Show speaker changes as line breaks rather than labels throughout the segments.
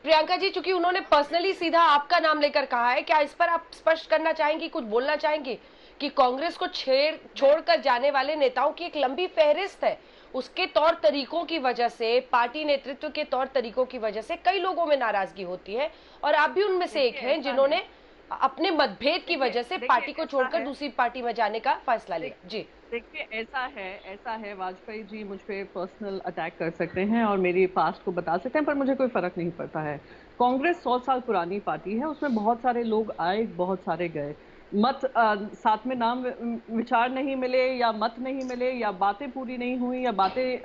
प्रियंका जी, चूंकि उन्होंने पर्सनली सीधा आपका नाम लेकर कहा है, क्या इस पर आप स्पष्ट करना चाहेंगी, कुछ बोलना चाहेंगी कि कांग्रेस को छोड़कर जाने वाले नेताओं की एक लंबी फहरिस्त है, उसके तौर तरीकों की वजह से, पार्टी नेतृत्व के तौर तरीकों की वजह से कई लोगों में नाराजगी होती है, और आप भी उनमें से एक
देखिए
हैं
ऐसा है,
जिन्होंने अपने मतभेद की
देखिए
वजह से
देखिए
पार्टी को
ऐसा
छोड़कर
है,
दूसरी पार्टी में जाने का फैसला
देख
लिया। जी।
देखिए ऐसा है, वाजपेयी जी मुझ पे पर्सनल अटैक कर सकते हैं और मेरी पास्ट को बता सकते हैं, पर मुझे कोई फर्क नहीं पड़ता है। कांग्रेस 100 साल पुरानी पार्टी है, उसमें बहुत सारे लोग आए, बहुत सारे गए। साथ में नाम विचार नहीं मिले, या मत नहीं मिले, या बातें पूरी नहीं हुई, या बातें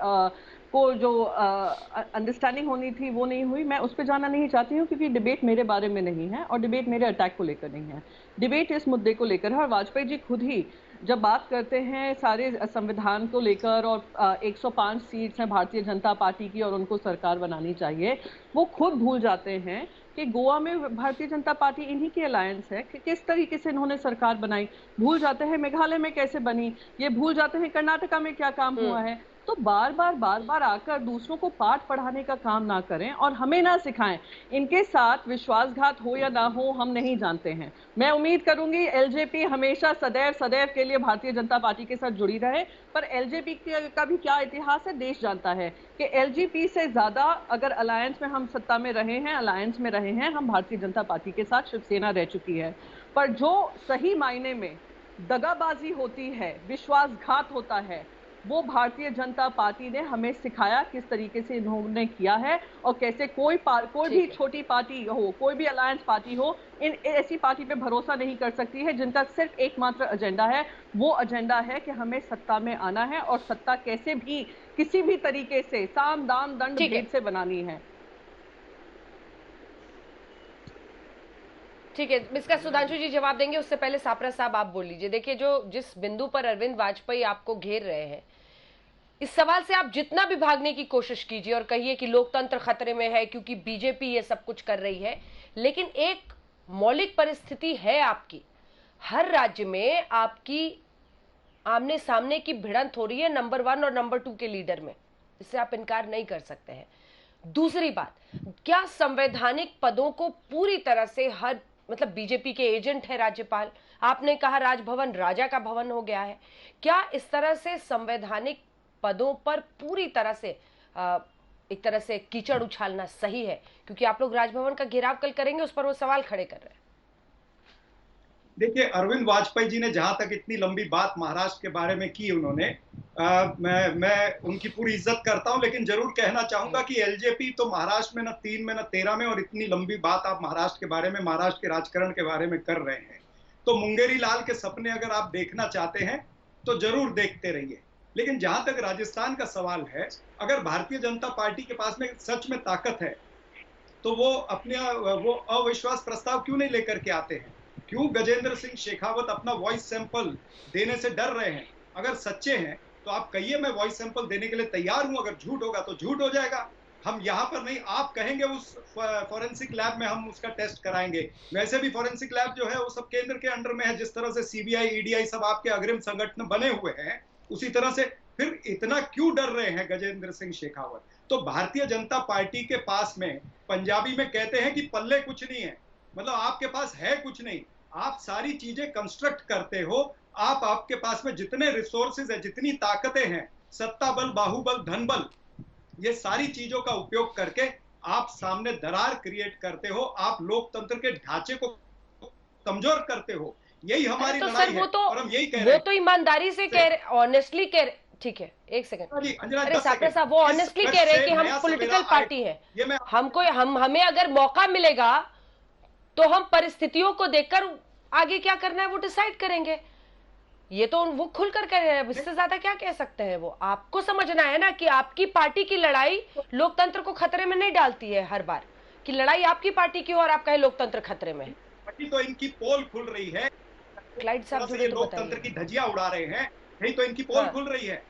को जो अंडरस्टैंडिंग होनी थी वो नहीं हुई। मैं उस पर जाना नहीं चाहती हूँ, क्योंकि डिबेट मेरे बारे में नहीं है और डिबेट मेरे अटैक को लेकर नहीं है। डिबेट इस मुद्दे को लेकर है, और वाजपेयी जी खुद ही जब बात करते हैं सारे संविधान को लेकर, और 105 सीट्स हैं भारतीय जनता पार्टी की और उनको सरकार बनानी चाहिए, वो खुद भूल जाते हैं कि गोवा में भारतीय जनता पार्टी इन्हीं की अलायंस है, कि किस तरीके से इन्होंने सरकार बनाई। भूल जाते हैं मेघालय में कैसे बनी, ये भूल जाते हैं कर्नाटका में क्या काम हुआ है। तो बार बार आकर दूसरों को पाठ पढ़ाने का काम ना करें और हमें ना सिखाएं। इनके साथ विश्वासघात हो या ना हो हम नहीं जानते हैं। मैं उम्मीद करूंगी एलजेपी हमेशा सदैव सदैव के लिए भारतीय जनता पार्टी के साथ जुड़ी रहे, पर एलजेपी का भी क्या इतिहास है देश जानता है, कि एलजेपी से ज्यादा अगर अलायंस में हम सत्ता में रहे हैं, अलायंस में रहे हैं, हम भारतीय जनता पार्टी के साथ शिवसेना रह चुकी है। पर जो सही मायने में दगाबाजी होती है, विश्वासघात होता है, वो भारतीय जनता पार्टी ने हमें सिखाया किस तरीके से इन्होंने किया है, और कैसे कोई भी
ठीक है।
छोटी पार्टी हो, कोई भी अलायंस पार्टी हो, इन ऐसी पार्टी पे भरोसा नहीं कर सकती है जिनका सिर्फ एकमात्र एजेंडा है। वो एजेंडा है कि हमें सत्ता में आना है, और सत्ता कैसे भी किसी भी तरीके से साम दाम दंड
ठीक है।
भेद से बनानी है।
ठीक है, इसका सुधांशु जी जवाब देंगे, उससे पहले सापरा साहब आप बोल लीजिए। देखिए, जो जिस बिंदु पर अरविंद वाजपेयी आपको घेर रहे हैं, इस सवाल से आप जितना भी भागने की कोशिश कीजिए और कहिए कि लोकतंत्र खतरे में है क्योंकि बीजेपी ये सब कुछ कर रही है, लेकिन एक मौलिक परिस्थिति है आपकी, हर राज्य में आपकी आमने सामने की भिड़ंत हो रही है नंबर 1 और नंबर 2 के लीडर में, इससे आप इनकार नहीं कर सकते हैं। दूसरी बात, क्या संवैधानिक पदों को पूरी तरह से हर, मतलब बीजेपी के एजेंट है राज्यपाल, आपने कहा राजभवन राजा का भवन हो गया है, क्या इस तरह से संवैधानिक पदों पर पूरी तरह से एक तरह से कीचड़ उछालना सही है? क्योंकि आप लोग राजभवन का घेराव कल करेंगे, उस पर वो सवाल खड़े कर रहे हैं।
देखिए, अरविंद वाजपेयी जी ने जहां तक इतनी लंबी बात महाराष्ट्र के बारे में की उन्होंने, मैं उनकी पूरी इज्जत करता हूं, लेकिन जरूर कहना चाहूंगा कि एलजेपी तो महाराष्ट्र में न 3 में न 13 में, और इतनी लंबी बात आप महाराष्ट्र के बारे में, महाराष्ट्र के राजकारण के बारे में कर रहे हैं, तो मुंगेरी लाल के सपने अगर आप देखना चाहते हैं तो जरूर देखते रहिए। लेकिन जहां तक राजस्थान का सवाल है, अगर भारतीय जनता पार्टी के पास में सच में ताकत है, तो वो अविश्वास प्रस्ताव क्यों नहीं लेकर के आते हैं? क्यों गजेंद्र सिंह शेखावत अपना वॉइस सैंपल देने से डर रहे हैं? अगर सच्चे हैं तो आप कहिए मैं वॉइस सैंपल देने के लिए तैयार हूं, अगर झूठ होगा तो झूठ हो जाएगा। हम यहां पर नहीं, आप कहेंगे उस फॉरेंसिक लैब में हम उसका टेस्ट कराएंगे। वैसे भी फॉरेंसिक लैब जो है वो सब केंद्र के अंडर में है, जिस तरह से सीबीआई ईडीआई सब आपके अग्रिम संगठन बने हुए हैं, उसी तरह से फिर इतना क्यों डर रहे हैं गजेंद्र सिंह शेखावत? तो भारतीय जनता पार्टी के पास में, पंजाबी में कहते हैं कि पल्ले कुछ नहीं है, मतलब आपके पास है कुछ नहीं। आप सारी चीजें कंस्ट्रक्ट करते हो, आपके पास में जितने रिसोर्सेज है, जितनी ताकतें हैं, सत्ता बल, बाहुबल, धन बल, ये सारी चीजों का उपयोग करके आप सामने दरार क्रिएट करते हो, आप लोकतंत्र के ढांचे को कमजोर करते हो। यही हमारी
तो
लड़ाई
सर,
है और हम यही कह रहे हैं।
वो तो ईमानदारी से कह रहे, ऑनेस्टली कह रहे। ठीक है, एक सेकंड।
जी अंजना,
अरे
10
सापरे
सेकंड।
साहब, वो
इस
ऑनेस्टली
कच्छ
कह रहे हैं
से
कि हम
नया
पॉलिटिकल
सवेरा
पार्टी
आए,
है,
ये मैं
हमें अगर मौका मिलेगा तो हम परिस्थितियों को देखकर आगे क्या करना है वो डिसाइड करेंगे। ये तो वो खुलकर कह रहे हैं, इससे ज्यादा क्या कह सकते हैं वो। आपको समझना है ना कि आपकी पार्टी की लड़ाई लोकतंत्र को खतरे में नहीं डालती है हर बार, कि लड़ाई आपकी पार्टी की हो और आप कहे लोकतंत्र खतरे में है।
तो इनकी पोल खुल रही है,
क्लाइड साहब
से
जुड़े
ये
तो
लोकतंत्र
बताइए।
की धज्जियां उड़ा रहे हैं, यही तो इनकी पोल
हाँ,
खुल रही है।